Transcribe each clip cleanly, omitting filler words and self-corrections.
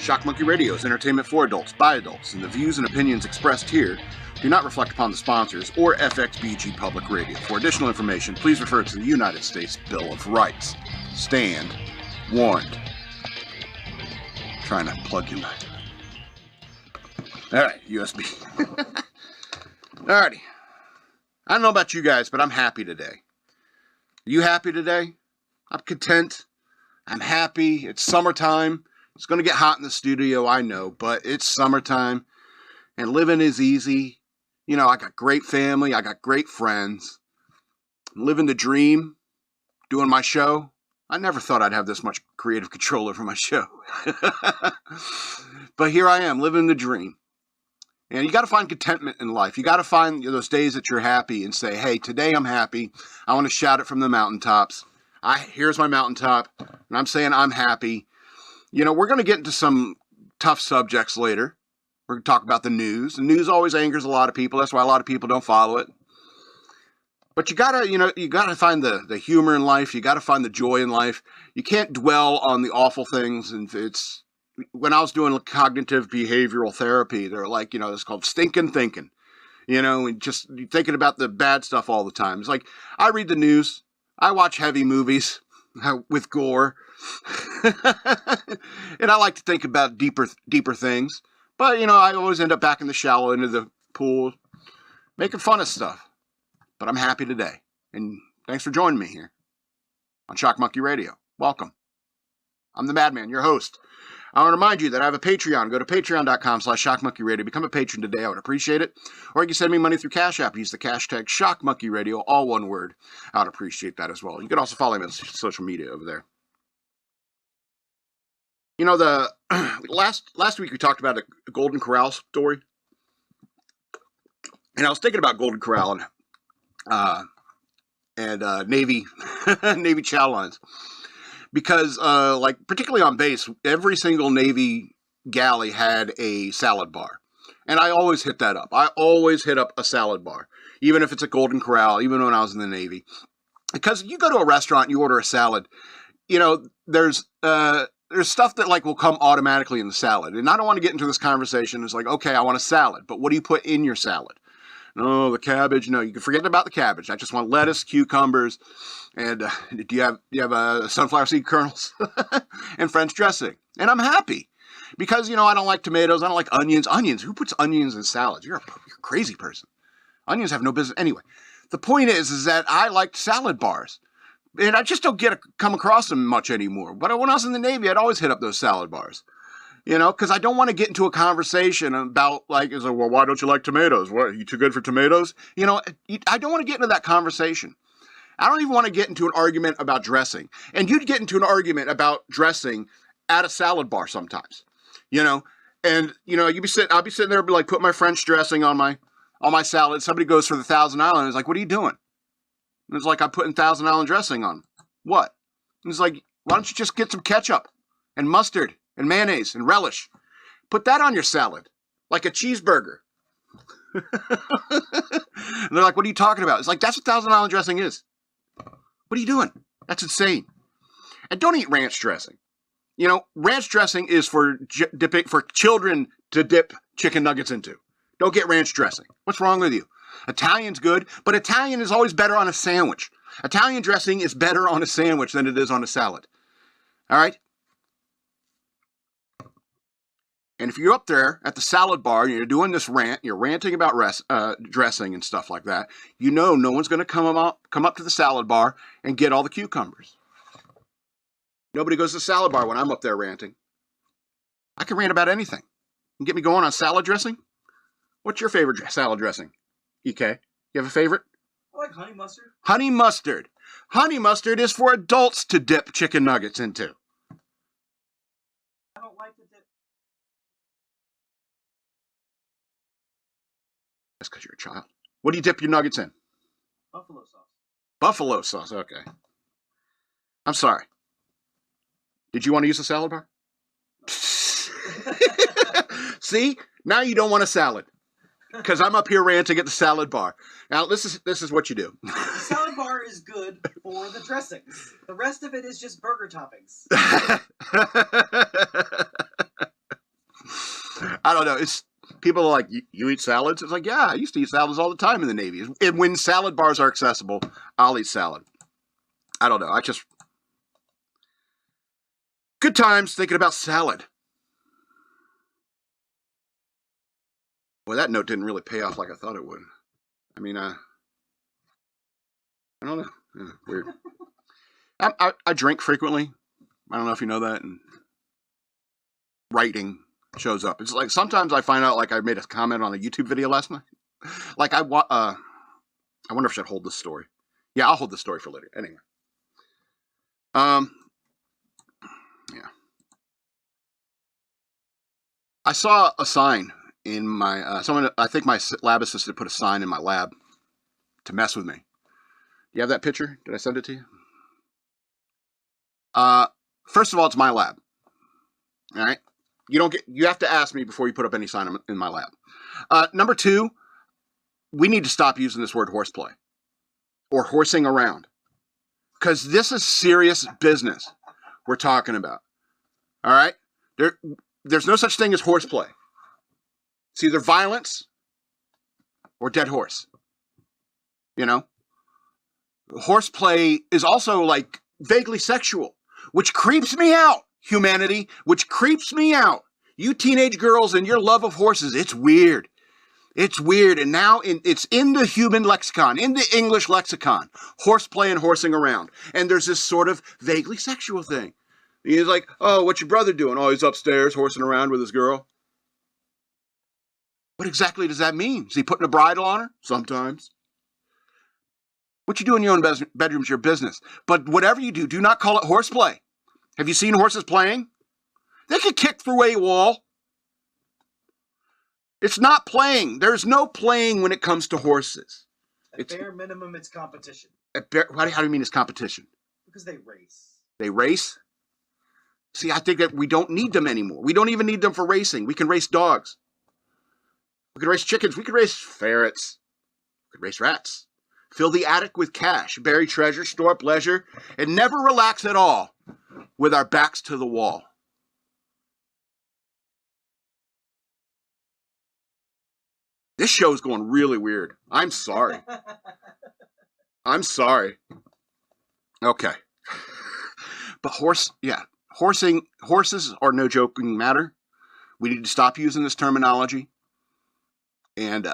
Shock Monkey Radio is entertainment for adults, by adults, and the views and opinions expressed here do not reflect upon the sponsors or FXBG Public Radio. For additional information, please refer to the United States Bill of Rights. Stand warned. Trying to plug in. Alright, USB. Alrighty. I don't know about you guys, but I'm happy today. Are you happy today? I'm content. I'm happy. It's summertime. It's going to get hot in the studio, I know, but it's summertime, and living is easy. You know, I got great family. I got great friends. I'm living the dream, doing my show. I never thought I'd have this much creative control over my show. But here I am, living the dream. And you got to find contentment in life. You got to find those days that you're happy and say, hey, today I'm happy. I want to shout it from the mountaintops. Here's my mountaintop, and I'm saying I'm happy. You know, we're going to get into some tough subjects later. We're going to talk about the news. The news always angers a lot of people. That's why a lot of people don't follow it. But you got to find the humor in life. You got to find the joy in life. You can't dwell on the awful things. And when I was doing cognitive behavioral therapy, they're like, it's called stinking thinking. And just thinking about the bad stuff all the time. It's like, I read the news. I watch heavy movies with gore. And I like to think about deeper things. But, I always end up back in the shallow end of the pool making fun of stuff. But I'm happy today. And thanks for joining me here on Shock Monkey Radio. Welcome. I'm the Madman, your host. I want to remind you that I have a Patreon. Go to patreon.com/shockmonkeyradio. Become a patron today. I would appreciate it. Or you can send me money through Cash App. Use the hashtag shockmonkeyradio, all one word. I would appreciate that as well. You can also follow me on social media over there. The last week we talked about a Golden Corral story. And I was thinking about Golden Corral and Navy Navy chow lines. Because, particularly on base, every single Navy galley had a salad bar. And I always hit that up. I always hit up a salad bar. Even if it's a Golden Corral, even when I was in the Navy. Because you go to a restaurant and you order a salad, there's stuff that, will come automatically in the salad. And I don't want to get into this conversation. It's like, okay, I want a salad. But what do you put in your salad? No, the cabbage. No, you can forget about the cabbage. I just want lettuce, cucumbers, and do you have sunflower seed kernels and French dressing? And I'm happy because I don't like tomatoes. I don't like onions. Onions. Who puts onions in salads? You're a crazy person. Onions have no business. Anyway, the point is that I like salad bars, and I just don't come across them much anymore. But when I was in the Navy, I'd always hit up those salad bars. Because I don't want to get into a conversation about, well, why don't you like tomatoes? What, are you too good for tomatoes? I don't want to get into that conversation. I don't even want to get into an argument about dressing. And you'd get into an argument about dressing at a salad bar sometimes, And, I'll be sitting there, put my French dressing on my salad. Somebody goes for the Thousand Island. It's like, what are you doing? And it's like, I'm putting Thousand Island dressing on. What? And it's like, why don't you just get some ketchup and mustard and mayonnaise and relish. Put that on your salad, like a cheeseburger. And they're like, what are you talking about? It's like, that's what Thousand Island dressing is. What are you doing? That's insane. And don't eat ranch dressing. Ranch dressing is for children to dip chicken nuggets into. Don't get ranch dressing. What's wrong with you? Italian's good, but Italian is always better on a sandwich. Italian dressing is better on a sandwich than it is on a salad. All right? And if you're up there at the salad bar and you're doing this rant, you're ranting about dressing and stuff like that, no one's going to come up to the salad bar and get all the cucumbers. Nobody goes to the salad bar when I'm up there ranting. I can rant about anything. You get me going on salad dressing? What's your favorite salad dressing, EK? You have a favorite? I like honey mustard. Honey mustard. Honey mustard is for adults to dip chicken nuggets into. I don't like to dip. That's because you're a child. What do you dip your nuggets in? Buffalo sauce. Buffalo sauce, okay. I'm sorry. Did you want to use a salad bar? See? Now you don't want a salad. Because I'm up here ranting at the salad bar. Now, this is what you do. The salad bar is good for the dressings. The rest of it is just burger toppings. I don't know. It's people are like, you eat salads? It's like, yeah, I used to eat salads all the time in the Navy. And when salad bars are accessible, I'll eat salad. I don't know. Good times thinking about salad. Well, that note didn't really pay off like I thought it would. I mean, I don't know. Yeah, weird. I drink frequently. I don't know if you know that. And writing shows up. It's like sometimes I find out like I made a comment on a YouTube video last night. Like I wonder if I should hold this story. Yeah, I'll hold the story for later. Anyway. Yeah. I saw a sign in my I think my lab assistant put a sign in my lab to mess with me. You have that picture? Did I send it to you? First of all, it's my lab. All right. You have to ask me before you put up any sign in my lab. Number two, we need to stop using this word horseplay or horsing around, because this is serious business we're talking about. All right. There's no such thing as horseplay. It's either violence or dead horse. You know, horseplay is also like vaguely sexual, which creeps me out. Humanity, which creeps me out. You teenage girls and your love of horses, it's weird. It's weird. And now it's in the human lexicon, in the English lexicon, horseplay and horsing around. And there's this sort of vaguely sexual thing. He's like, oh, what's your brother doing? Oh, he's upstairs horsing around with his girl. What exactly does that mean? Is he putting a bridle on her? Sometimes. What you do in your own bedroom's your business. But whatever you do, do not call it horseplay. Have you seen horses playing? They can kick through a wall. It's not playing. There's no playing when it comes to horses. At bare minimum, it's competition. How do you mean it's competition? Because they race. They race? See, I think that we don't need them anymore. We don't even need them for racing. We can race dogs. We can race chickens. We can race ferrets. We can race rats. Fill the attic with cash, bury treasure, store up leisure, and never relax at all with our backs to the wall. This show's going really weird. I'm sorry. I'm sorry. Okay. But horses are no joking matter. We need to stop using this terminology. And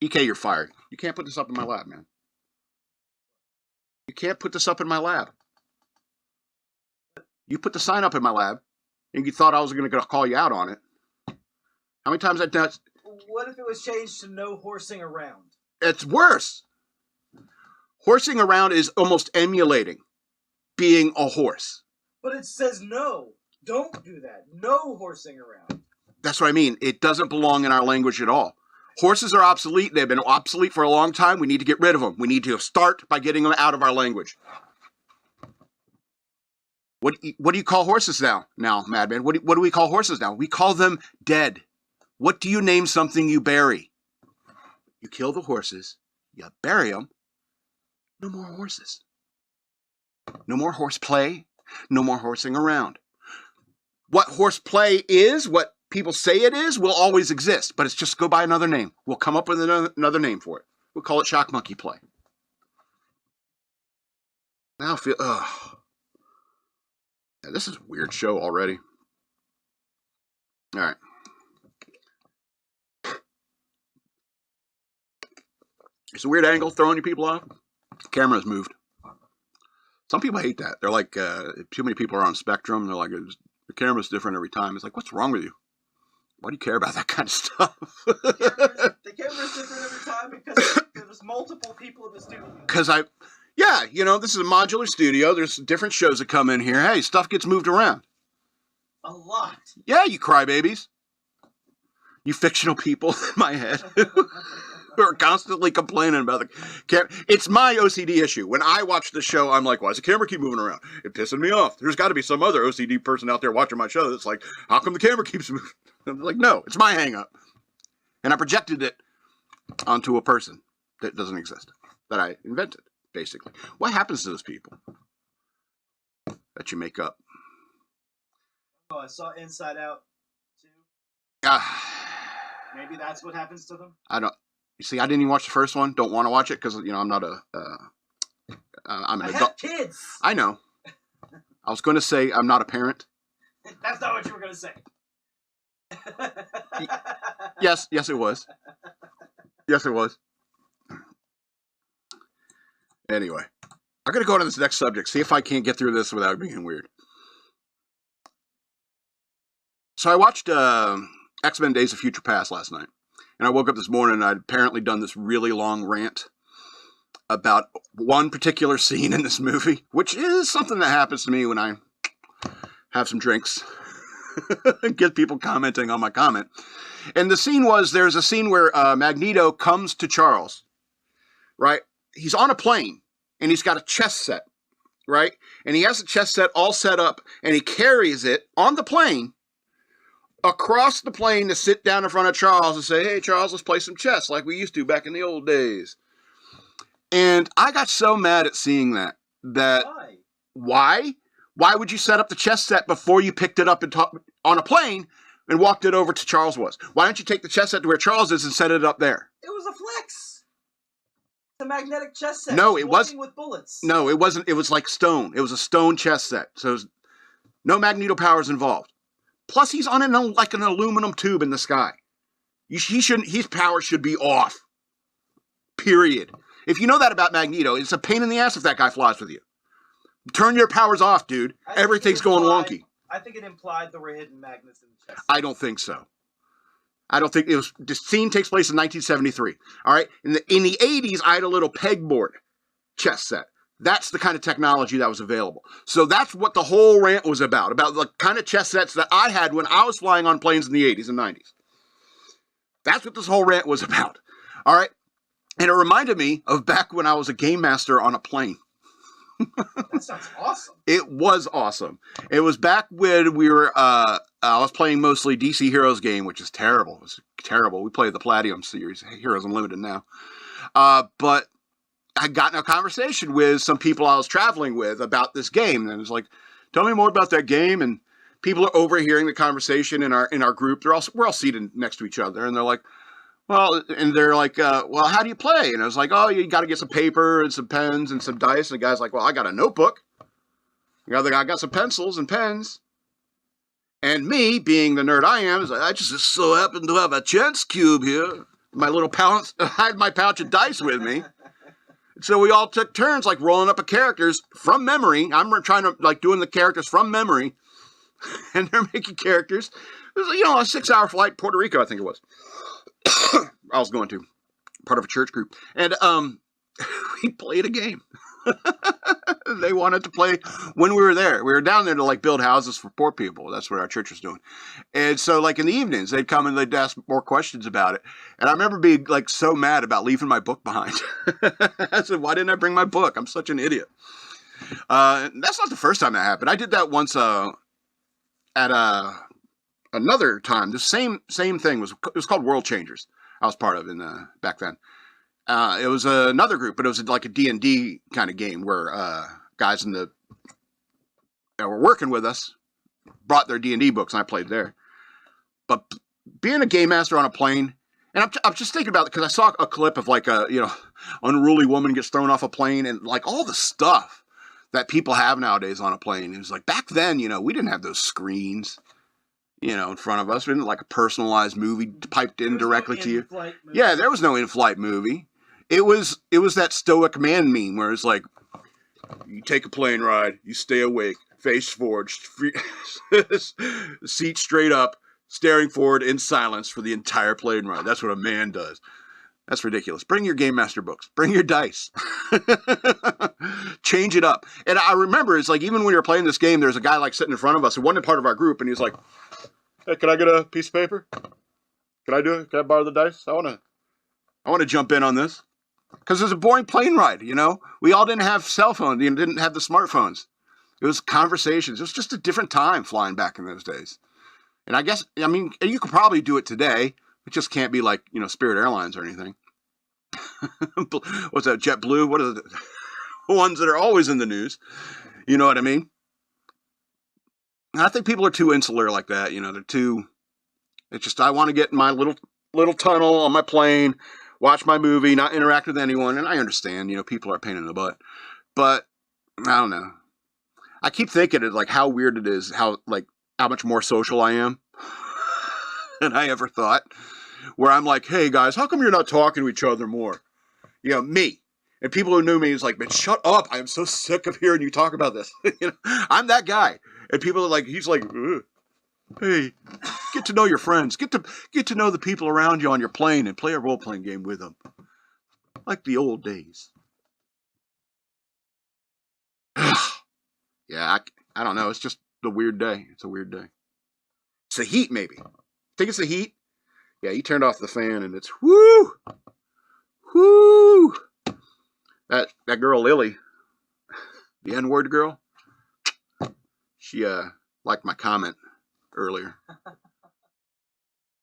EK, you're fired. You can't put this up in my lab, man. You can't put this up in my lab. You put the sign up in my lab, and you thought I was going to call you out on it. How many times I done? What if it was changed to no horsing around? It's worse. Horsing around is almost emulating being a horse. But it says no. Don't do that. No horsing around. That's what I mean. It doesn't belong in our language at all. Horses are obsolete. They've been obsolete for a long time. We need to get rid of them. We need to start by getting them out of our language. What do you call horses now, Madman? What do we call horses now? We call them dead. What do you name something you bury? You kill the horses. You bury them. No more horses. No more horseplay. No more horsing around. What horseplay is, what people say it is, will always exist, but it's just go by another name. We'll come up with another name for it. We'll call it shock monkey play. Now I feel, yeah, this is a weird show already. All right. It's a weird angle throwing you people off. Camera's moved. Some people hate that. They're like, too many people are on Spectrum. They're like, the camera's different every time. It's like, what's wrong with you? Why do you care about that kind of stuff? The camera's different every time because there's multiple people in the studio. Yeah, you know, this is a modular studio. There's different shows that come in here. Hey, stuff gets moved around. A lot. Yeah, you crybabies. You fictional people in my head. Who are constantly complaining about the camera. It's my OCD issue. When I watch the show, I'm like, why does the camera keep moving around? It's pissing me off. There's got to be some other OCD person out there watching my show that's like, how come the camera keeps moving? I'm like, no, it's my hang-up. And I projected it onto a person that doesn't exist, that I invented, basically. What happens to those people that you make up? Oh, I saw Inside Out Maybe that's what happens to them. I don't. You see, I didn't even watch the first one. Don't want to watch it because I'm not a. I'm an I adult. have kids. I know. I was going to say I'm not a parent. That's not what you were going to say. Yes, it was. Yes, it was. Anyway, I'm going to go to this next subject. See if I can't get through this without being weird. So I watched X-Men Days of Future Past last night. And I woke up this morning and I'd apparently done this really long rant about one particular scene in this movie, which is something that happens to me when I have some drinks and get people commenting on my comment. And the scene was, there's a scene where Magneto comes to Charles, right? He's on a plane and he's got a chess set, right? And he has the chess set all set up and he carries it on the plane across the plane to sit down in front of Charles and say, hey, Charles, let's play some chess like we used to back in the old days. And I got so mad at seeing that. Why? Why would you set up the chess set before you picked it up and on a plane and walked it over to Charles was? Why don't you take the chess set to where Charles is and set it up there? It was a flex. It's a magnetic chess set. No, it wasn't. With bullets. No, it wasn't. It was like stone. It was a stone chess set. So no Magneto powers involved. Plus, he's on an aluminum tube in the sky. His power should be off. Period. If you know that about Magneto, it's a pain in the ass if that guy flies with you. Turn your powers off, dude. Everything's going wonky. I think it implied there were hidden magnets in the chest. I don't think so. I don't think it was. The scene takes place in 1973. All right. In the 80s, I had a little pegboard chess set. That's the kind of technology that was available. So that's what the whole rant was about the kind of chess sets that I had when I was flying on planes in the 80s and 90s. That's what this whole rant was about. All right. And it reminded me of back when I was a Gamemaster on a plane. That sounds awesome. It was awesome. It was back when we were, I was playing mostly DC Heroes game, which is terrible. It's terrible. We play the Palladium series, Heroes Unlimited now. But I got in a conversation with some people I was traveling with about this game. And it was like, tell me more about that game. And people are overhearing the conversation in our group. We're all seated next to each other. And they're like, well, how do you play? And I was like, oh, you got to get some paper and some pens and some dice. And the guy's like, well, I got a notebook. I got some pencils and pens. And me, being the nerd I am, is like, I just so happen to have a chance cube here. My little pouch, I had my pouch of dice with me. So we all took turns, like, rolling up characters from memory. I'm trying to, doing the characters from memory. And they're making characters. It was, a 6-hour flight, Puerto Rico, I think it was. I was going to. Part of a church group. And we played a game. They wanted to play when we were there. We were down there to, build houses for poor people. That's what our church was doing. And so, in the evenings, they'd come and they'd ask more questions about it. And I remember being, so mad about leaving my book behind. I said, why didn't I bring my book? I'm such an idiot. That's not the first time that happened. I did that once at another time. The same thing. It was called World Changers. I was part of back then. It was another group, but it was like a D&D kind of game where guys that were working with us brought their D&D books, and I played there. But being a game master on a plane, and I'm just thinking about it because I saw a clip of unruly woman gets thrown off a plane, and all the stuff that people have nowadays on a plane. It was back then, we didn't have those screens. In front of us. We didn't a personalized movie piped in directly to you. Yeah, there was no in-flight movie. It was that stoic man meme where it's you take a plane ride, you stay awake, face forward, seat straight up, staring forward in silence for the entire plane ride. That's what a man does. That's ridiculous. Bring your Gamemaster books. Bring your dice. Change it up. And I remember, it's even when we were playing this game, there's a guy sitting in front of us who wasn't part of our group, and he was like, hey, can I get a piece of paper? Can I do it? Can I borrow the dice? I want to jump in on this. Because it was a boring plane ride, We all didn't have cell phones. Didn't have the smartphones. It was conversations. It was just a different time flying back in those days. And I guess, you could probably do it today. It just can't be Spirit Airlines or anything. What's that, JetBlue? What are the ones that are always in the news? You know what I mean? I think people are too insular like that. It's just I want to get in my little tunnel on my plane, watch my movie, not interact with anyone. And I understand, people are a pain in the butt. But I don't know. I keep thinking of like how weird it is, how much more social I am than I ever thought. Where I'm like, hey guys, how come you're not talking to each other more? Me. And people who knew me is like, man, shut up. I am so sick of hearing you talk about this. I'm that guy. And people are like, he's like, ugh. Hey, get to know your friends. Get to know the people around you on your plane and play a role-playing game with them. Like the old days. Yeah, I don't know. It's just a weird day. It's a weird day. It's the heat, maybe. Think it's the heat? Yeah, you turned off the fan and it's whoo! Whoo! That girl, Lilly, the N-word girl, she liked my comment earlier.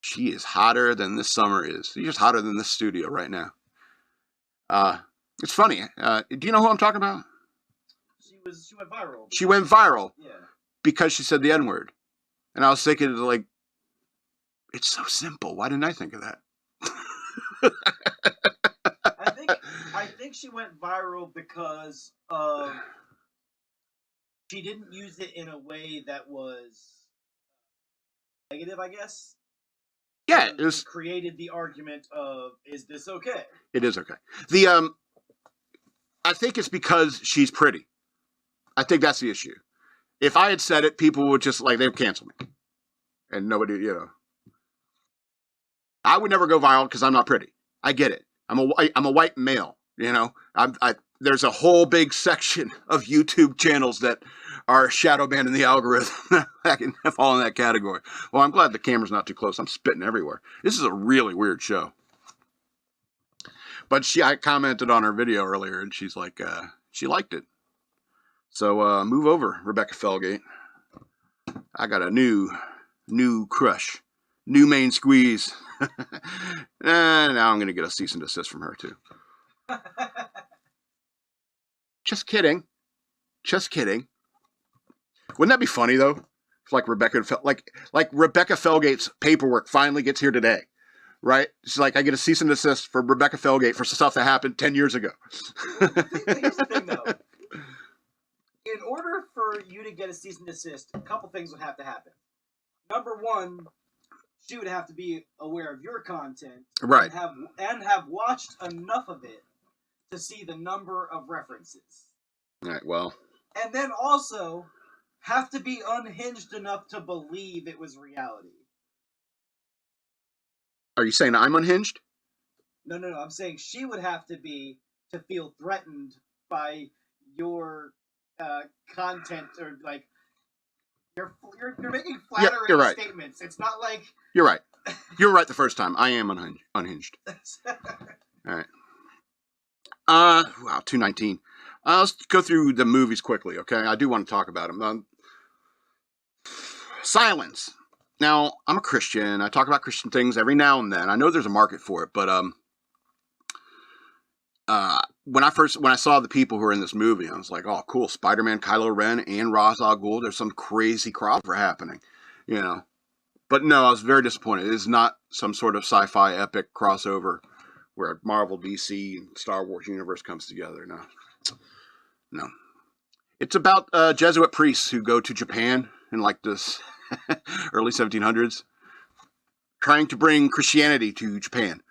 She is hotter than this summer is. She's just hotter than this studio right now. It's funny. Do you know who I'm talking about? She went viral. She went viral. Yeah. Because she said the N-word. And I was thinking, like, it's so simple. Why didn't I think of that? I think she went viral because she didn't use it in a way that was negative, I guess. Yeah, it was created the argument of, is this okay? It is okay. I think it's because she's pretty. I think that's the issue. If I had said it, people would just they would cancel me, and nobody, I would never go viral because I'm not pretty. I get it. I'm a white male. There's a whole big section of YouTube channels that are shadow banned in the algorithm. I can fall in that category. Well, I'm glad the camera's not too close. I'm spitting everywhere. This is a really weird show. But I commented on her video earlier, and she's like, she liked it. So move over, Rebecca Felgate. I got a new crush, new main squeeze. And now I'm going to get a cease and desist from her too. Just kidding. Just kidding. Wouldn't that be funny though? If Rebecca Felgate's paperwork finally gets here today, right? She's like, I get a cease and desist for Rebecca Felgate for stuff that happened 10 years ago. Here's the thing though. In order for you to get a cease and desist, a couple things would have to happen. Number one, she would have to be aware of your content, right? And have watched enough of it to see the number of references. All right. Well. And then also have to be unhinged enough to believe it was reality. Are you saying I'm unhinged? No. I'm saying she would have to be to feel threatened by your content, or you're making flattering statements. It's not like you're right. You're right the first time. I am unhinged. All right. Wow, 219. Let's go through the movies quickly, okay? I do want to talk about them. Silence. Now, I'm a Christian. I talk about Christian things every now and then. I know there's a market for it, but when I saw the people who were in this movie, I was like, oh, cool. Spider-Man, Kylo Ren, and Ra's al Ghul. There's some crazy crossover happening, But no, I was very disappointed. It is not some sort of sci-fi epic crossover where Marvel, DC, and Star Wars universe comes together. No. It's about Jesuit priests who go to Japan in this early 1700s, trying to bring Christianity to Japan.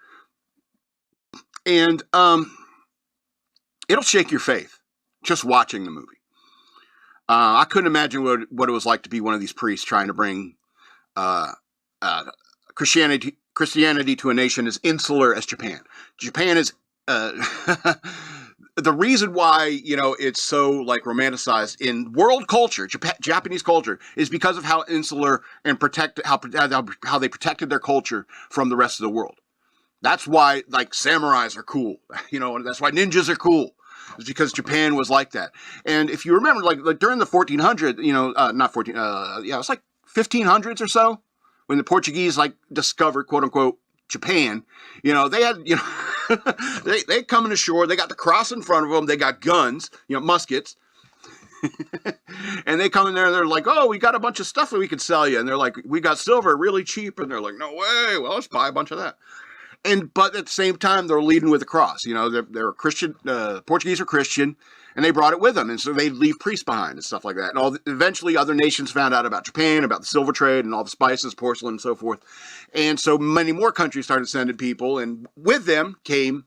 And it'll shake your faith just watching the movie. I couldn't imagine what it was like to be one of these priests trying to bring Christianity to a nation as insular as Japan. Japan is the reason why it's so romanticized in world culture, Japanese culture, is because of how insular and how they protected their culture from the rest of the world. That's why samurais are cool, and that's why ninjas are cool. It's because Japan was like that. And if you remember, during the 1400s, it was 1500s or so, when the Portuguese discovered, quote unquote, Japan. They had they coming ashore. They got the cross in front of them. They got guns, muskets, And they come in there and they're like, oh, we got a bunch of stuff that we could sell you. And they're like, we got silver really cheap. And they're like, no way. Well, let's buy a bunch of that. But at the same time, they're leading with the cross. You know, they're Christian, Portuguese are Christian, and they brought it with them. And so they'd leave priests behind and stuff like that. And eventually other nations found out about Japan, about the silver trade and all the spices, porcelain, and so forth. And so many more countries started sending people, and with them came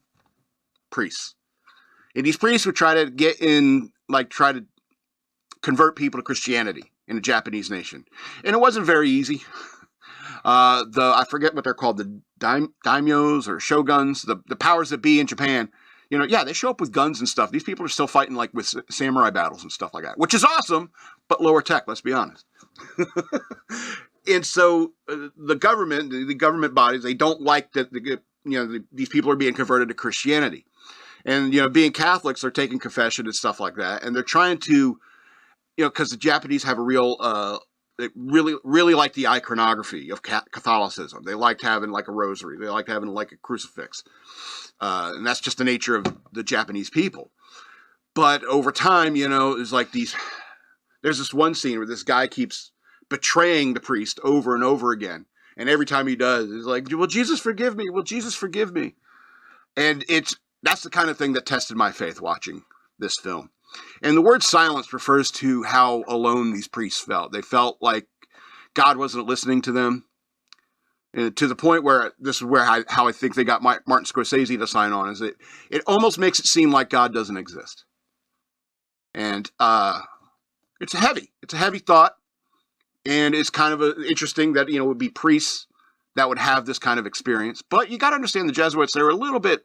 priests. And these priests would try to try to convert people to Christianity in a Japanese nation. And it wasn't very easy. I forget what they're called, the daimyos or shoguns, the powers that be in Japan. You know, yeah, they show up with guns and stuff. These people are still fighting like with samurai battles and stuff like that, which is awesome, but lower tech, let's be honest. And so the government bodies, they don't like that these people are being converted to Christianity. And, being Catholics, they're taking confession and stuff like that. And they're trying to, because the Japanese have a real, they really, really like the iconography of Catholicism. They liked having like a rosary. They liked having like a crucifix. And that's just the nature of the Japanese people. But over time, there's this one scene where this guy keeps betraying the priest over and over again. And every time he does, he's like, will Jesus forgive me? Will Jesus forgive me? And that's the kind of thing that tested my faith watching this film. And the word silence refers to how alone these priests felt. They felt like God wasn't listening to them. And to the point where this is how I think they got Martin Scorsese to sign on, is that it almost makes it seem like God doesn't exist. And it's a heavy thought. And it's kind of interesting that, it would be priests that would have this kind of experience. But you got to understand the Jesuits, they were a little bit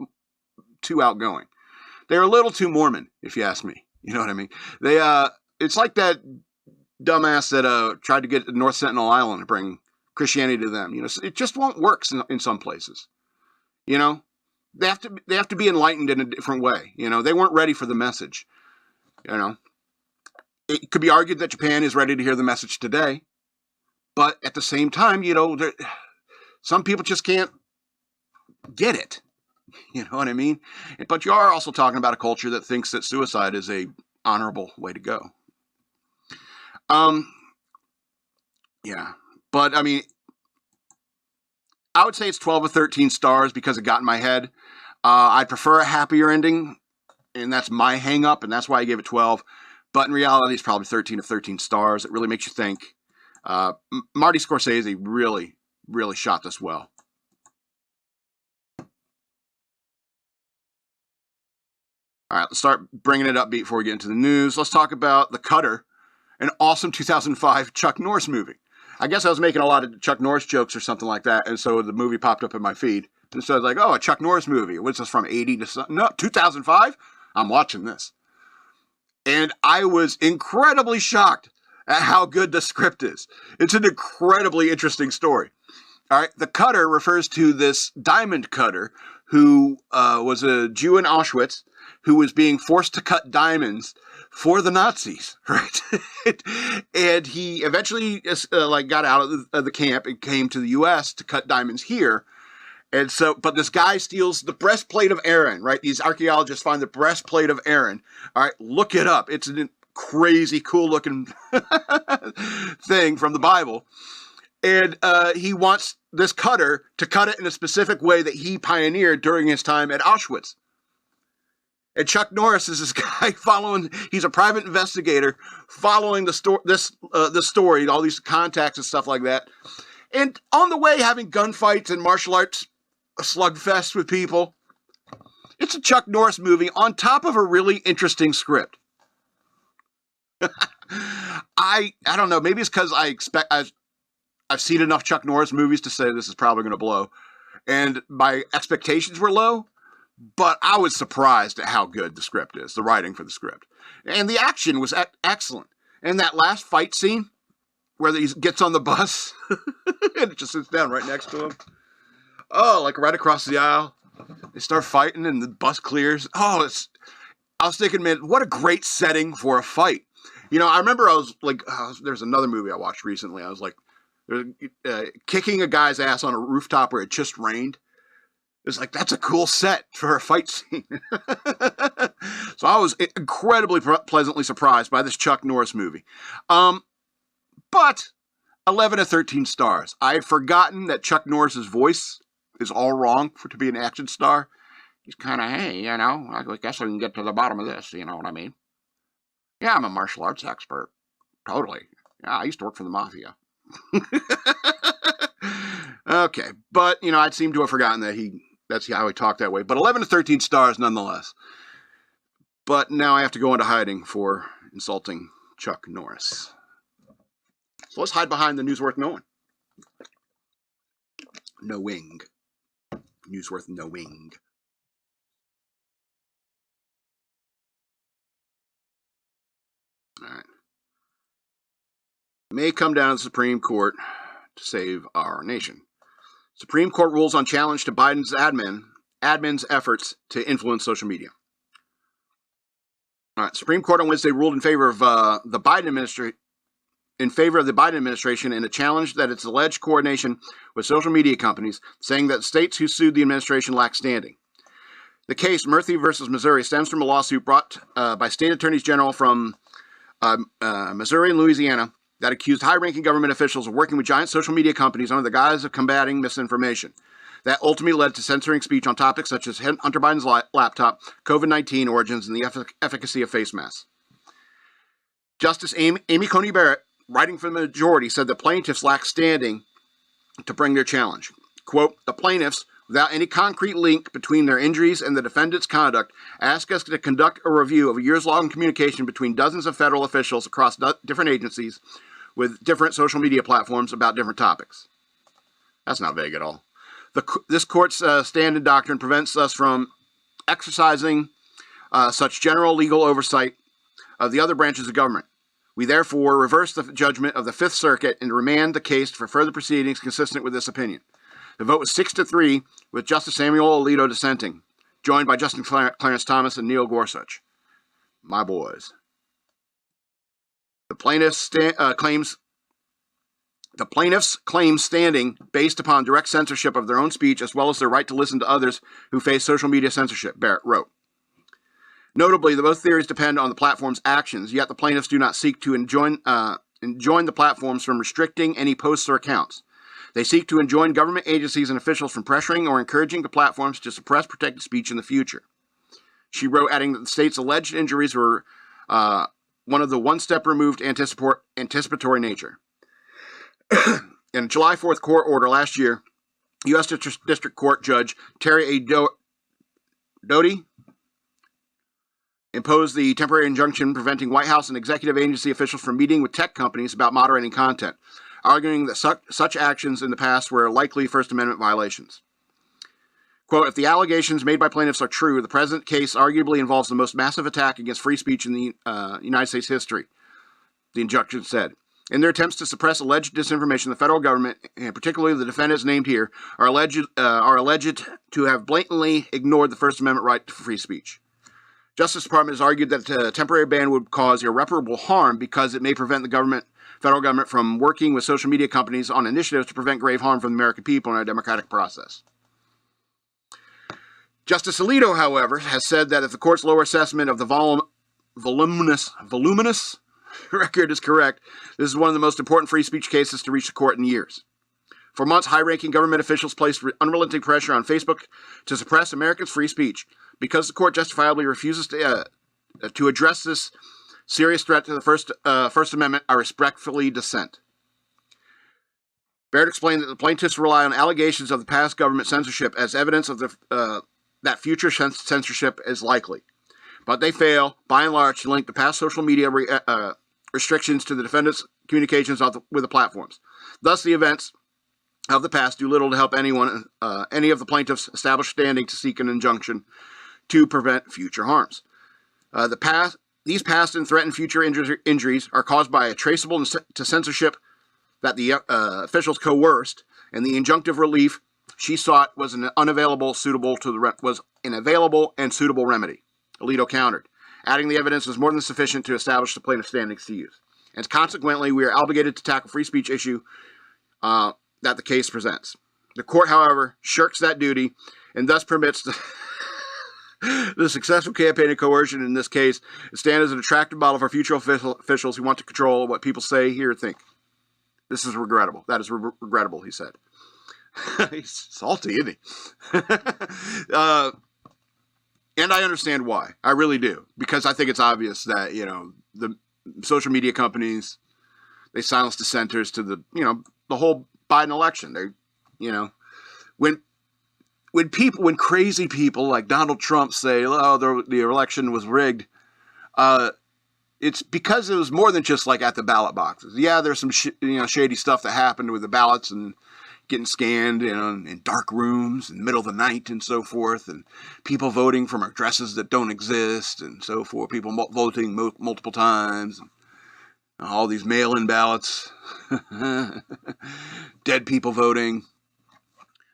too outgoing. They're a little too Mormon, if you ask me. You know what I mean? It's like that dumbass that tried to get to North Sentinel Island to bring Christianity to them. It just won't work in some places. They have to be enlightened in a different way. They weren't ready for the message. It could be argued that Japan is ready to hear the message today, but at the same time, some people just can't get it. You know what I mean? But you are also talking about a culture that thinks that suicide is a honorable way to go. Yeah. But, I mean, I would say it's 12 or 13 stars because it got in my head. I'd prefer a happier ending, and that's my hang-up, and that's why I gave it 12. But in reality, it's probably 13 of 13 stars. It really makes you think. Marty Scorsese really, really shot this well. All right, let's start bringing it upbeat before we get into the news. Let's talk about The Cutter, an awesome 2005 Chuck Norris movie. I guess I was making a lot of Chuck Norris jokes or something like that, and so the movie popped up in my feed. And so I was like, oh, a Chuck Norris movie. What's this, from 80 to something? No, 2005? I'm watching this. And I was incredibly shocked at how good the script is. It's an incredibly interesting story. All right, The Cutter refers to this diamond cutter who was a Jew in Auschwitz, who was being forced to cut diamonds for the Nazis, right? And he eventually got out of the camp and came to the U.S. to cut diamonds here. And so, but this guy steals the breastplate of Aaron, right? These archaeologists find the breastplate of Aaron. All right, look it up. It's a crazy, cool-looking thing from the Bible. And he wants this cutter to cut it in a specific way that he pioneered during his time at Auschwitz. And Chuck Norris is this guy he's a private investigator following the story, all these contacts and stuff like that. And on the way, having gunfights and martial arts slugfest with people. It's a Chuck Norris movie on top of a really interesting script. I don't know, maybe it's because I've seen enough Chuck Norris movies to say this is probably going to blow. And my expectations were low. But I was surprised at how good the script is, the writing for the script. And the action was excellent. And that last fight scene where he gets on the bus and it just sits down right next to him. Oh, like right across the aisle. They start fighting and the bus clears. I was thinking, man, what a great setting for a fight. I remember I was like, there's another movie I watched recently. I was like, kicking a guy's ass on a rooftop where it just rained. It's like, that's a cool set for a fight scene. So I was incredibly pleasantly surprised by this Chuck Norris movie. But 11 to 13 stars. I had forgotten that Chuck Norris's voice is all wrong to be an action star. He's kind of, hey, you know, I guess I can get to the bottom of this, you know what I mean? Yeah, I'm a martial arts expert. Totally. Yeah, I used to work for the mafia. Okay, but, you know, I seem to have forgotten that that's how he talked that way. But 11 to 13 stars nonetheless. But now I have to go into hiding for insulting Chuck Norris. So let's hide behind the news worth knowing. Knowing. News worth knowing. All right. May come down to the Supreme Court to save our nation. Supreme Court rules on challenge to Biden's admin's efforts to influence social media. All right. Supreme Court on Wednesday ruled in favor of the Biden administration. In favor of the Biden administration in a challenge that its alleged coordination with social media companies, saying that states who sued the administration lack standing. The case, Murphy versus Missouri, stems from a lawsuit brought by state attorneys general from Missouri and Louisiana that accused high-ranking government officials of working with giant social media companies under the guise of combating misinformation. That ultimately led to censoring speech on topics such as Hunter Biden's laptop, COVID-19 origins, and the efficacy of face masks. Justice Amy Coney Barrett, writing for the majority, said the plaintiffs lack standing to bring their challenge. Quote, the plaintiffs, without any concrete link between their injuries and the defendant's conduct, ask us to conduct a review of a years-long communication between dozens of federal officials across different agencies with different social media platforms about different topics. That's not vague at all. This court's stand-in doctrine prevents us from exercising such general legal oversight of the other branches of government. We therefore reverse the judgment of the Fifth Circuit and remand the case for further proceedings consistent with this opinion. The vote was 6-3, with Justice Samuel Alito dissenting, joined by Justice Clarence Thomas and Neil Gorsuch. My boys. The plaintiffs claim standing based upon direct censorship of their own speech as well as their right to listen to others who face social media censorship, Barrett wrote. Notably, both theories depend on the platform's actions, yet the plaintiffs do not seek to enjoin the platforms from restricting any posts or accounts. They seek to enjoin government agencies and officials from pressuring or encouraging the platforms to suppress protected speech in the future. She wrote, adding that the state's alleged injuries were one of the one-step removed anticipatory nature. In a July 4th court order last year, U.S. District Court Judge Terry A. Doty imposed the temporary injunction preventing White House and executive agency officials from meeting with tech companies about moderating content, arguing that such actions in the past were likely First Amendment violations. Quote, if the allegations made by plaintiffs are true, the present case arguably involves the most massive attack against free speech in the United States history, the injunction said. In their attempts to suppress alleged disinformation, the federal government, and particularly the defendants named here, are alleged to have blatantly ignored the First Amendment right to free speech. Justice Department has argued that a temporary ban would cause irreparable harm because it may prevent the federal government from working with social media companies on initiatives to prevent grave harm from the American people in our democratic process. Justice Alito, however, has said that if the court's lower assessment of the voluminous record is correct, this is one of the most important free speech cases to reach the court in years. For months, high-ranking government officials placed unrelenting pressure on Facebook to suppress Americans' free speech. Because the court justifiably refuses to address this serious threat to the First Amendment, I respectfully dissent. Barrett explained that the plaintiffs rely on allegations of the past government censorship as evidence of that future censorship is likely. But they fail, by and large, to link the past social media restrictions to the defendants' communications with the platforms. Thus, the events of the past do little to help any of the plaintiffs establish standing to seek an injunction to prevent future harms. These past and threatened future injuries are caused by a traceable to censorship that the officials coerced, and the injunctive relief she sought was an unavailable and suitable remedy. Alito countered, adding the evidence was more than sufficient to establish the plaintiff's standings to use, and consequently we are obligated to tackle free speech issue that the case presents. The court, however, shirks that duty and thus permits the successful campaign and coercion in this case stand as an attractive model for future officials who want to control what people say, hear, think. This is regrettable. That is regrettable, he said. He's salty, isn't he? And I understand why. I really do. Because I think it's obvious that, the social media companies, they silence dissenters to the whole Biden election. They, when crazy people like Donald Trump say, oh, the election was rigged, it's because it was more than just like at the ballot boxes. Yeah, there's some shady stuff that happened with the ballots and getting scanned in dark rooms in the middle of the night and so forth, and people voting from addresses that don't exist and so forth, people voting multiple times, and all these mail-in ballots, dead people voting.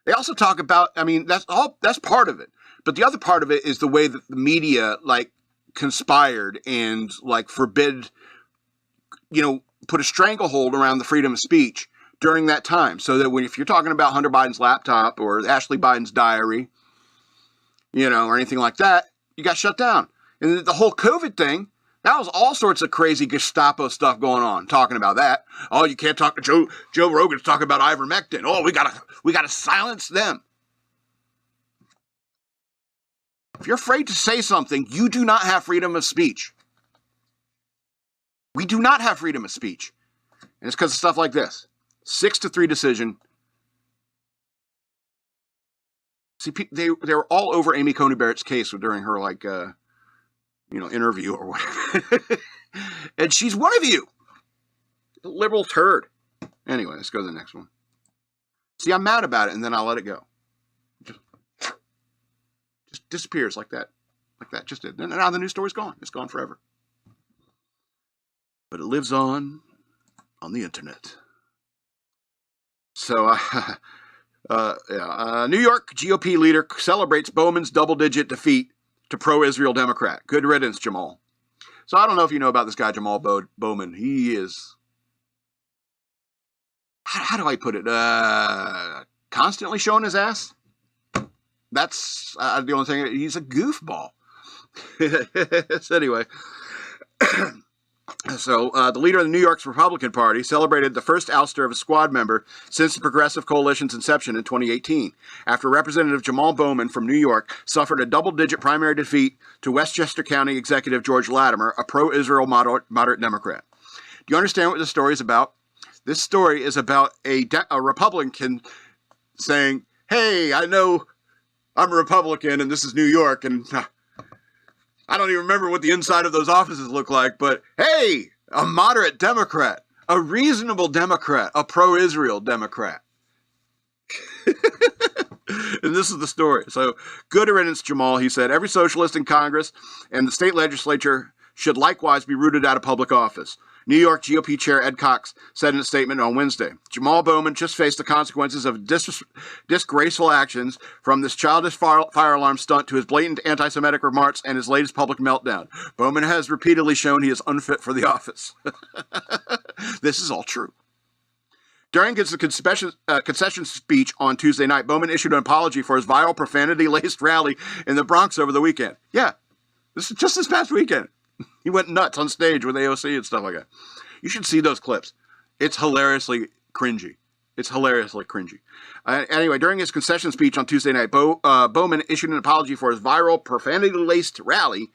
They also talk about, that's part of it. But the other part of it is the way that the media, conspired and, forbid, put a stranglehold around the freedom of speech during that time. So that if you're talking about Hunter Biden's laptop or Ashley Biden's diary, or anything like that, you got shut down. And the whole COVID thing, that was all sorts of crazy Gestapo stuff going on, talking about that. Oh, you can't talk to Joe Rogan's talking about ivermectin. Oh, we gotta silence them. If you're afraid to say something, you do not have freedom of speech. We do not have freedom of speech. And it's because of stuff like this. 6-3 decision. See, they were all over Amy Coney Barrett's case during her, interview or whatever. And she's one of you. The liberal turd. Anyway, let's go to the next one. See, I'm mad about it, and then I'll let it go. Just disappears like that. Like that just did. And now the news story's gone. It's gone forever. But it lives on the internet. So, New York GOP leader celebrates Bowman's double-digit defeat to pro-Israel Democrat. Good riddance, Jamal. So I don't know if you know about this guy, Jamal Bowman. He is, how do I put it? Constantly showing his ass. That's the only thing. He's a goofball. So anyway. So, the leader of the New York's Republican Party celebrated the first ouster of a squad member since the Progressive Coalition's inception in 2018, after Representative Jamal Bowman from New York suffered a double-digit primary defeat to Westchester County Executive George Latimer, a pro-Israel moderate Democrat. Do you understand what this story is about? This story is about a Republican saying, hey, I know I'm a Republican and this is New York, and I don't even remember what the inside of those offices look like, but hey, a moderate Democrat, a reasonable Democrat, a pro-Israel Democrat. And this is the story. So, good riddance, Jamal, he said. Every socialist in Congress and the state legislature should likewise be rooted out of public office. New York GOP Chair Ed Cox said in a statement on Wednesday. Jamal Bowman just faced the consequences of disgraceful actions, from this childish fire alarm stunt to his blatant anti-Semitic remarks and his latest public meltdown. Bowman has repeatedly shown he is unfit for the office. This is all true. During his concession speech on Tuesday night, Bowman issued an apology for his viral profanity-laced rally in the Bronx over the weekend. Yeah, this is just this past weekend. He went nuts on stage with AOC and stuff like that. You should see those clips. It's hilariously cringy. Anyway, during his concession speech on Tuesday night, Bowman issued an apology for his viral profanity-laced rally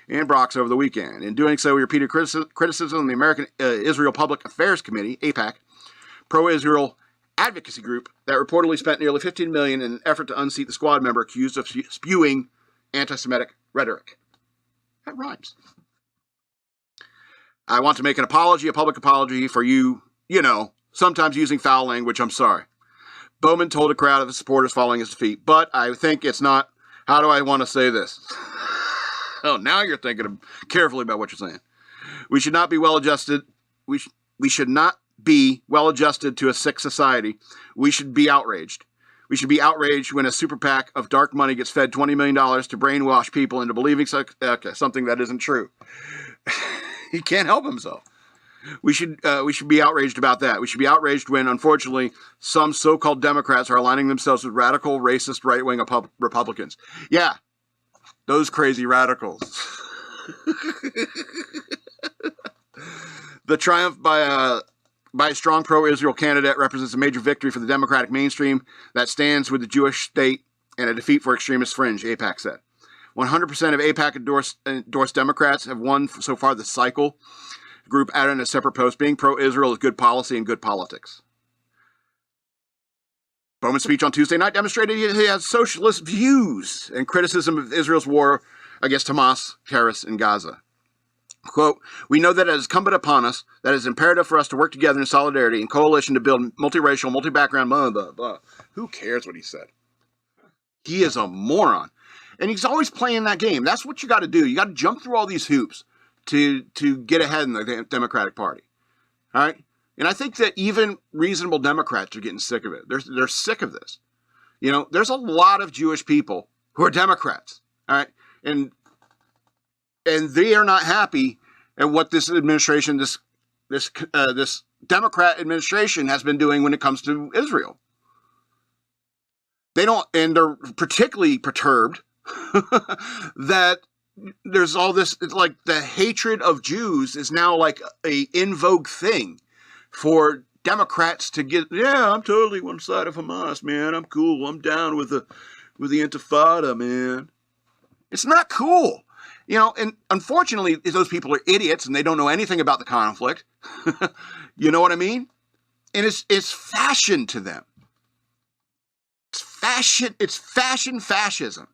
in Bronx over the weekend. In doing so, he repeated criticism of the American Israel Public Affairs Committee, AIPAC, pro-Israel advocacy group that reportedly spent nearly $15 million in an effort to unseat the squad member accused of spewing anti-Semitic rhetoric. That rhymes. I want to make an apology, a public apology for you, sometimes using foul language. I'm sorry. Bowman told a crowd of his supporters following his defeat, but I think it's not, how do I want to say this? Oh, now you're thinking carefully about what you're saying. We should not be well-adjusted. We should not be well-adjusted to a sick society. We should be outraged. We should be outraged when a super PAC of dark money gets fed $20 million to brainwash people into believing something that isn't true. He can't help himself. We should be outraged about that. We should be outraged when, unfortunately, some so-called Democrats are aligning themselves with radical, racist, right-wing Republicans. Yeah, those crazy radicals. The triumph by a strong pro-Israel candidate represents a major victory for the Democratic mainstream that stands with the Jewish state and a defeat for extremist fringe, AIPAC said. 100% of AIPAC endorsed Democrats have won so far this cycle. The group added in a separate post, being pro-Israel is good policy and good politics. Bowman's speech on Tuesday night demonstrated he has socialist views and criticism of Israel's war against Hamas terrorists in Gaza. Quote, we know that it is incumbent upon us that it is imperative for us to work together in solidarity and coalition to build multiracial, multi-background, blah, blah, blah. Who cares what he said? He is a moron. And he's always playing that game. That's what you got to do. You got to jump through all these hoops to get ahead in the Democratic Party. All right? And I think that even reasonable Democrats are getting sick of it. They're sick of this. You know, there's a lot of Jewish people who are Democrats. All right? And they are not happy at what this administration, this Democrat administration has been doing when it comes to Israel. They don't, and they're particularly perturbed that there's all this, it's like the hatred of Jews is now like a in vogue thing for Democrats to get, yeah, I'm totally one side of Hamas, man. I'm cool. I'm down with the Intifada, man. It's not cool. You know, and unfortunately, those people are idiots and they don't know anything about the conflict. You know what I mean? And it's fashion to them. It's fashion fascism.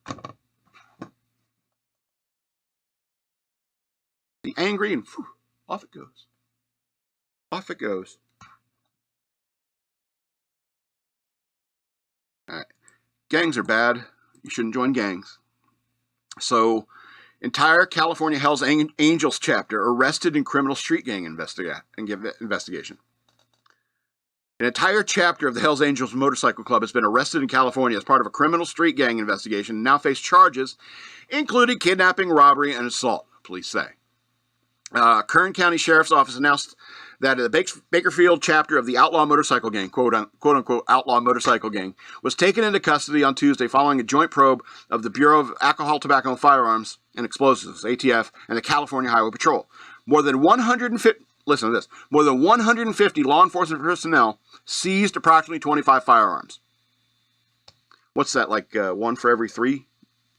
The angry and whew, off it goes. Off it goes. All right. Gangs are bad. You shouldn't join gangs. So, entire California Hells Angels chapter arrested in criminal street gang investigation. An entire chapter of the Hells Angels Motorcycle Club has been arrested in California as part of a criminal street gang investigation and now face charges, including kidnapping, robbery, and assault, police say. Kern County Sheriff's Office announced that the Bakersfield chapter of the outlaw motorcycle gang, quote-unquote outlaw motorcycle gang, was taken into custody on Tuesday following a joint probe of the Bureau of Alcohol, Tobacco, and Firearms and Explosives, ATF, and the California Highway Patrol. More than 150 law enforcement personnel seized approximately 25 firearms. What's that, like one for every 3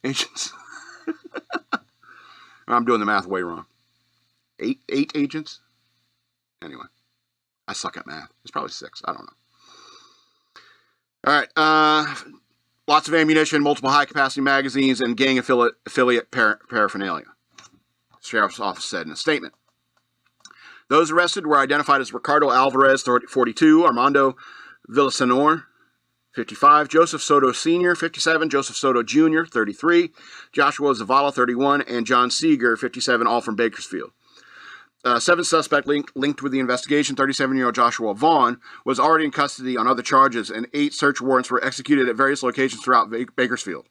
agents? I'm doing the math way wrong. Eight agents? Anyway, I suck at math. It's probably 6. I don't know. All right. Lots of ammunition, multiple high-capacity magazines, and gang affiliate paraphernalia. The Sheriff's Office said in a statement. Those arrested were identified as Ricardo Alvarez, 42, Armando Villasenor, 55, Joseph Soto Sr., 57, Joseph Soto Jr., 33, Joshua Zavala, 31, and John Seeger, 57, all from Bakersfield. 7 suspects linked with the investigation. 37-year-old Joshua Vaughn was already in custody on other charges, and 8 search warrants were executed at various locations throughout Bakersfield.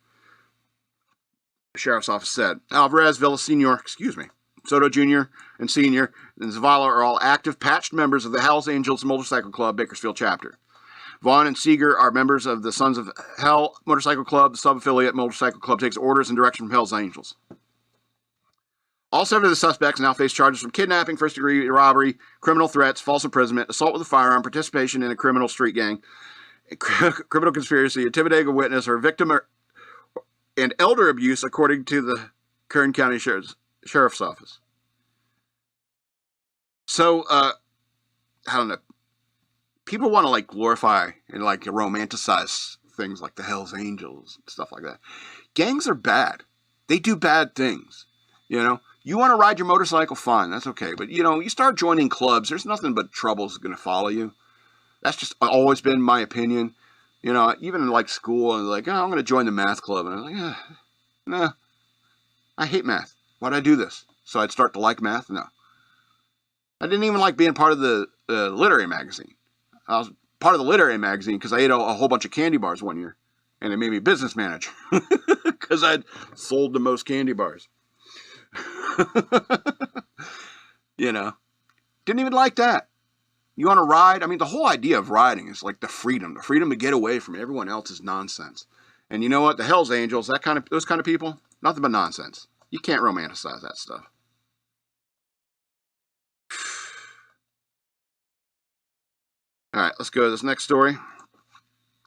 The Sheriff's Office said. Alvarez, Villasenor, Soto Jr. and Sr. and Zavala are all active patched members of the Hells Angels Motorcycle Club Bakersfield chapter. Vaughn and Seeger are members of the Sons of Hell Motorcycle Club. The sub-affiliate motorcycle club takes orders and direction from Hells Angels. All 7 of the suspects now face charges from kidnapping, first-degree robbery, criminal threats, false imprisonment, assault with a firearm, participation in a criminal street gang, criminal conspiracy, intimidating a witness, or victim and elder abuse, according to the Kern County Sheriff's Office. So, I don't know. People want to like glorify and like romanticize things like the Hells Angels and stuff like that. Gangs are bad. They do bad things. You know, you want to ride your motorcycle, fine, that's okay. But, you know, you start joining clubs, there's nothing but trouble's going to follow you. That's just always been my opinion. You know, even in like school, and like, oh, I'm going to join the math club. And I was like, nah, I hate math. Why'd I do this? So I'd start to like math? No. I didn't even like being part of the literary magazine. I was part of the literary magazine because I ate a whole bunch of candy bars one year. And it made me business manager because I'd sold the most candy bars. You know, Didn't even like that. You want to ride? I mean, the whole idea of riding is like the freedom to get away from everyone else's nonsense. And you know what? The Hells Angels, those kind of people, nothing but nonsense. You can't romanticize that stuff. All right, let's go to this next story.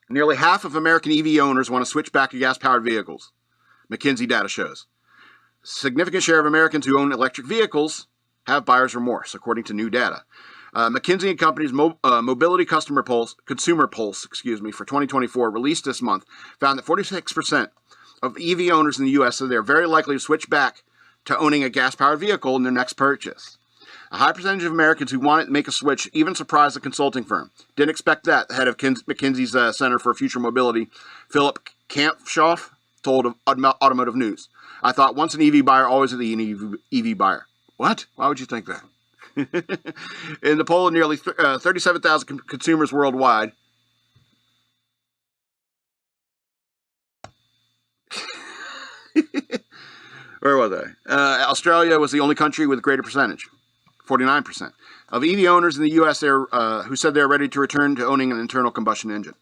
Nearly half of American EV owners want to switch back to gas-powered vehicles, McKinsey data shows. A significant share of Americans who own electric vehicles have buyer's remorse, according to new data. McKinsey & Company's Mobility Consumer Pulse, for 2024, released this month, found that 46% of EV owners in the U.S. said they're very likely to switch back to owning a gas-powered vehicle in their next purchase. A high percentage of Americans who want to make a switch even surprised the consulting firm. Didn't expect that, the head of McKinsey's Center for Future Mobility, Philip Kampshoff, told Automotive News. I thought once an EV buyer, always an EV buyer. What? Why would you think that? In the poll of nearly 37,000 consumers worldwide, where was I? Australia was the only country with a greater percentage, 49%, of EV owners in the U.S. Who said they're ready to return to owning an internal combustion engine.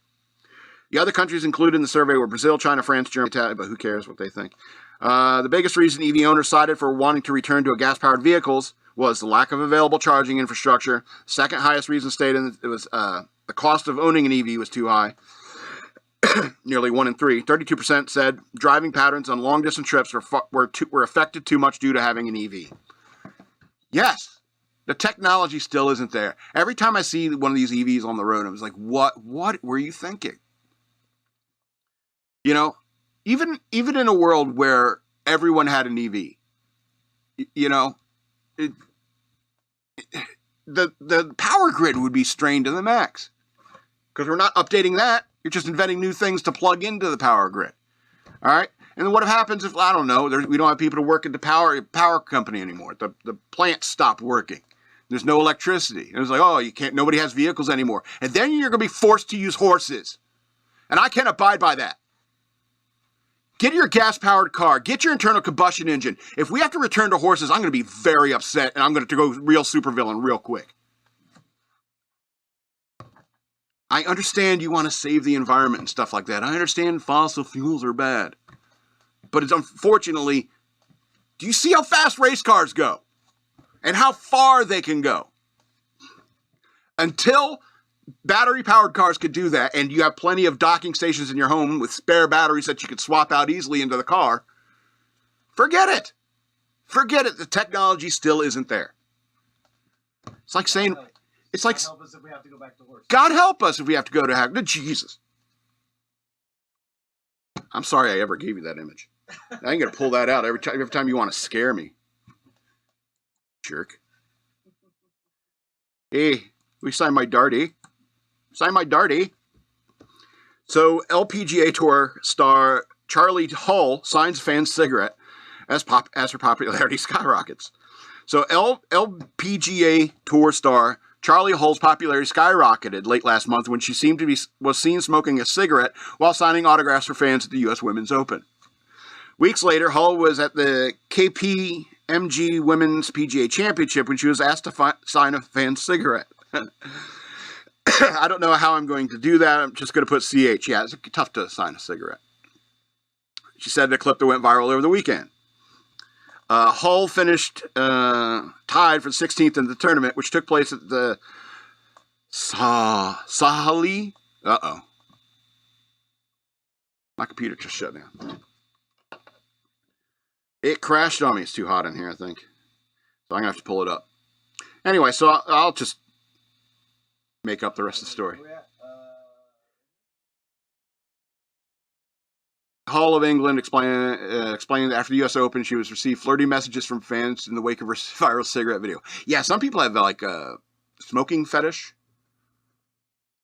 The other countries included in the survey were Brazil, China, France, Germany, but who cares what they think? The biggest reason EV owners cited for wanting to return to gas-powered vehicles was the lack of available charging infrastructure. Second highest reason stated it was the cost of owning an EV was too high. Nearly 1 in 3. 32% said driving patterns on long-distance trips were affected too much due to having an EV. Yes, the technology still isn't there. Every time I see one of these EVs on the road, I was like, what were you thinking? You know, even in a world where everyone had an EV, you know, the power grid would be strained to the max because we're not updating that. You're just inventing new things to plug into the power grid. All right. And then what happens if, I don't know, we don't have people to work at the power company anymore? The plants stop working. There's no electricity. And it's like, oh, nobody has vehicles anymore. And then you're going to be forced to use horses. And I can't abide by that. Get your gas-powered car. Get your internal combustion engine. If we have to return to horses, I'm going to be very upset, and I'm going to go real supervillain real quick. I understand you want to save the environment and stuff like that. I understand fossil fuels are bad. But it's unfortunately, do you see how fast race cars go? And how far they can go? Until battery-powered cars could do that, and you have plenty of docking stations in your home with spare batteries that you could swap out easily into the car, forget it. Forget it. The technology still isn't there. It's like saying, it's like, God help us if we have to go back to horse. God help us if we have to go to Jesus. I'm sorry I ever gave you that image. I ain't gonna pull that out every time you want to scare me. Jerk. Hey, we signed my darty. Sign my darty. So LPGA Tour star Charley Hull signs fans' cigarette as her popularity skyrockets. So LPGA Tour star Charley Hull's popularity skyrocketed late last month when she was seen smoking a cigarette while signing autographs for fans at the U.S. Women's Open. Weeks later, Hull was at the KPMG Women's PGA Championship when she was asked to sign a fan's cigarette. I don't know how I'm going to do that. I'm just going to put CH. Yeah, it's tough to sign a cigarette. She said the clip that went viral over the weekend. Hull finished tied for 16th in the tournament, which took place at the Sahali. Uh-oh. My computer just shut down. It crashed on me. It's too hot in here, I think. So I'm going to have to pull it up. Anyway, so I'll just make up the rest of the story. Hull of England explained that after the U.S. Open, she was received flirty messages from fans in the wake of her viral cigarette video. Yeah, some people have like a smoking fetish.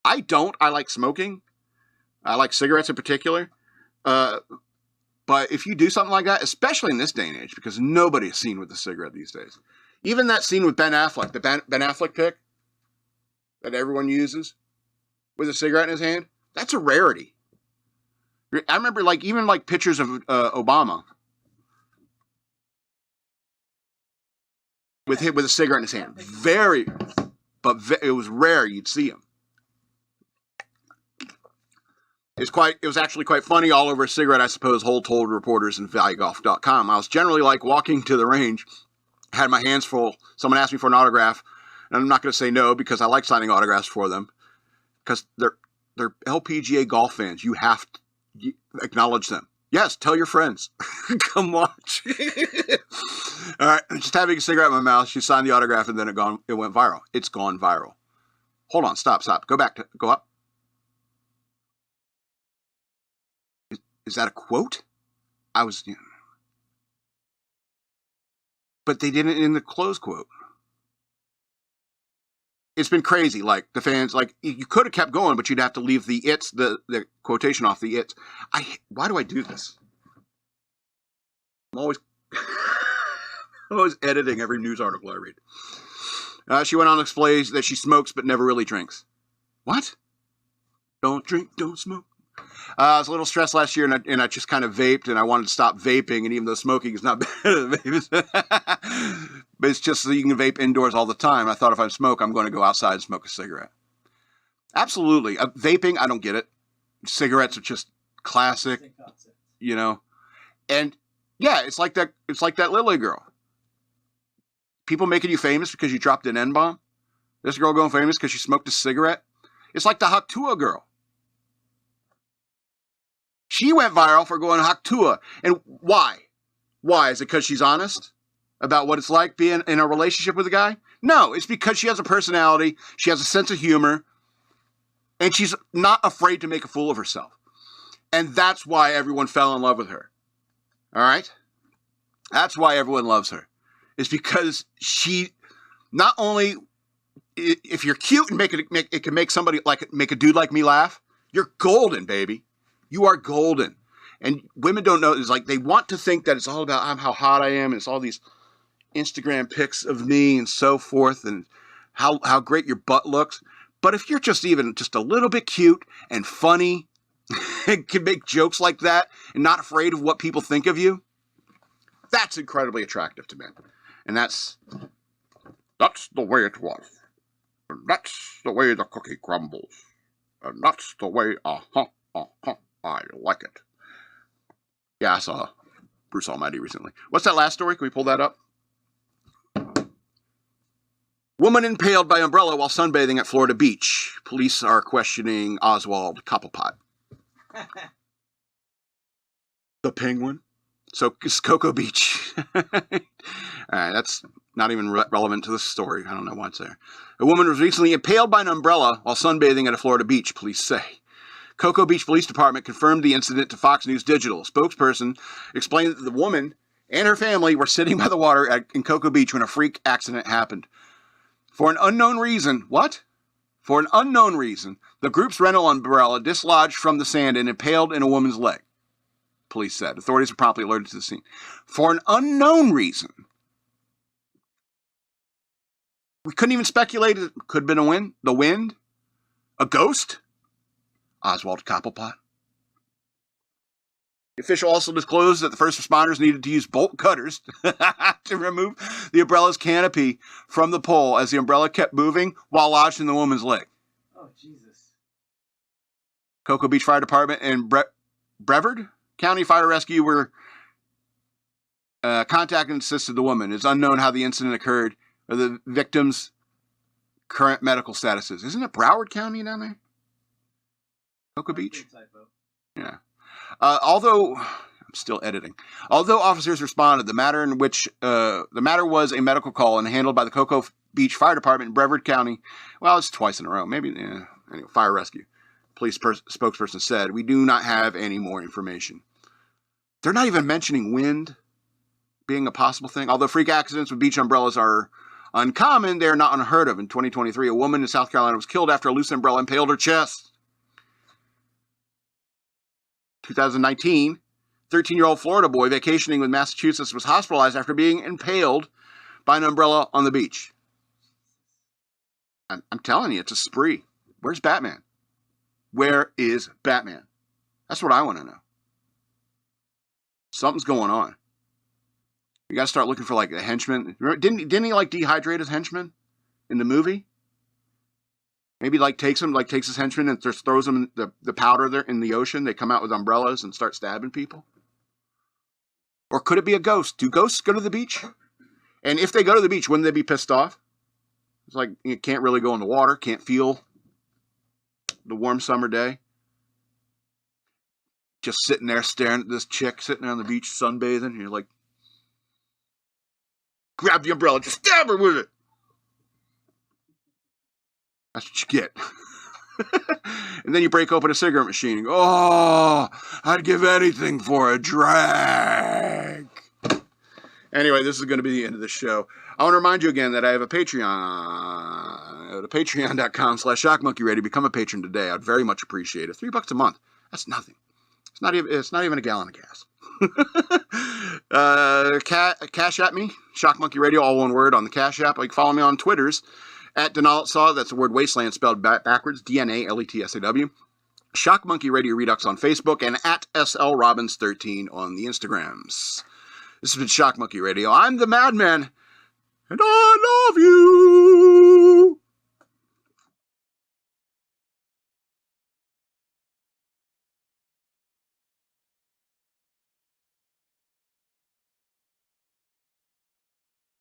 I don't. I like smoking. I like cigarettes in particular. But if you do something like that, especially in this day and age, because nobody's seen with a cigarette these days. Even that scene with Ben Affleck, the Ben Affleck pic that everyone uses with a cigarette in his hand, that's a rarity. I remember even pictures of Obama. with a cigarette in his hand. Very, but it was rare you'd see him. It was actually quite funny. All over a cigarette, I suppose, Hole told reporters in ValleyGolf.com. I was generally like walking to the range, had my hands full. Someone asked me for an autograph, and I'm not going to say no because I like signing autographs for them because they're LPGA golf fans. You have to acknowledge them. Yes, tell your friends. Come on. All right, just having a cigarette in my mouth. She signed the autograph, and then it went viral. It's gone viral. Hold on, stop. Go up. Is that a quote? But they didn't in the close quote. It's been crazy. Like the fans, like you could have kept going, but you'd have to leave the quotation off the why do I do this? I'm always, always editing every news article I read. She went on to explain that she smokes but never really drinks. What? Don't drink, don't smoke. I was a little stressed last year, and I just kind of vaped, and I wanted to stop vaping, and even though smoking is not better than vaping, but it's just so you can vape indoors all the time. I thought if I smoke, I'm going to go outside and smoke a cigarette. Absolutely. Vaping, I don't get it. Cigarettes are just classic, you know. And yeah, it's like that Lilly girl. People making you famous because you dropped an N-bomb. This girl going famous because she smoked a cigarette. It's like the Haktua girl. She went viral for going Haktua. And why? Why? Is it because she's honest about what it's like being in a relationship with a guy? No, it's because she has a personality, she has a sense of humor, and she's not afraid to make a fool of herself. And that's why everyone fell in love with her. All right? That's why everyone loves her. It's because she not only, if you're cute and it can make somebody make a dude like me laugh, you're golden, baby. You are golden. And women don't know. It's like they want to think that it's all about how hot I am. And it's all these Instagram pics of me and so forth and how great your butt looks. But if you're just a little bit cute and funny and can make jokes like that and not afraid of what people think of you, that's incredibly attractive to men. And that's the way it was. And that's the way the cookie crumbles. And that's the way, I like it. Yeah, I saw Bruce Almighty recently. What's that last story? Can we pull that up? Woman impaled by umbrella while sunbathing at Florida beach. Police are questioning Oswald Cobblepot. The penguin? So it's Cocoa Beach. All right, that's not even relevant to this story. I don't know why it's there. A woman was recently impaled by an umbrella while sunbathing at a Florida beach, police say. Cocoa Beach Police Department confirmed the incident to Fox News Digital. A spokesperson explained that the woman and her family were sitting by the water in Cocoa Beach when a freak accident happened. For an unknown reason, For an unknown reason, the group's rental umbrella dislodged from the sand and impaled in a woman's leg, police said. Authorities were promptly alerted to the scene. For an unknown reason. We couldn't even speculate. It could have been the wind, a ghost. Oswald Cobblepot. The official also disclosed that the first responders needed to use bolt cutters to remove the umbrella's canopy from the pole as the umbrella kept moving while lodged in the woman's leg. Oh, Jesus. Cocoa Beach Fire Department and Brevard County Fire Rescue were contacted and assisted the woman. It's unknown how the incident occurred or the victim's current medical statuses. Isn't it Broward County down there? Cocoa Beach? Yeah. Although I'm still editing. Although officers responded, the matter was a medical call and handled by the Cocoa Beach Fire Department in Brevard County. Well, it's twice in a row. Maybe anyway, fire rescue. Police spokesperson said, "We do not have any more information." They're not even mentioning wind being a possible thing. Although freak accidents with beach umbrellas are uncommon, they are not unheard of. In 2023, a woman in South Carolina was killed after a loose umbrella impaled her chest. 2019, 13-year-old Florida boy vacationing with Massachusetts was hospitalized after being impaled by an umbrella on the beach. I'm telling you, it's a spree. Where's Batman? Where is Batman? That's what I want to know. Something's going on. You gotta start looking for like a henchman. Didn't he like dehydrate his henchman in the movie? Maybe like takes his henchmen and just throws them in the powder there in the ocean. They come out with umbrellas and start stabbing people. Or could it be a ghost? Do ghosts go to the beach? And if they go to the beach, wouldn't they be pissed off? It's like you can't really go in the water, can't feel the warm summer day. Just sitting there staring at this chick sitting there on the beach sunbathing. And you're like, grab the umbrella, just stab her with it. That's what you get. And then you break open a cigarette machine and go, oh, I'd give anything for a drag. Anyway, this is going to be the end of the show. I want to remind you again that I have a Patreon. Go to patreon.com/shockmonkeyradio. Become a patron today. I'd very much appreciate it. $3 a month. That's nothing. It's not even a gallon of gas. Cash at me, Shock Monkey Radio, all one word on the Cash App. You can follow me on Twitters at Denalitsaw. That's the word wasteland spelled backwards. DNALETSAW. Shock Monkey Radio Redux on Facebook and at SLRobbins13 on the Instagrams. This has been Shock Monkey Radio. I'm the Madman, and I love you.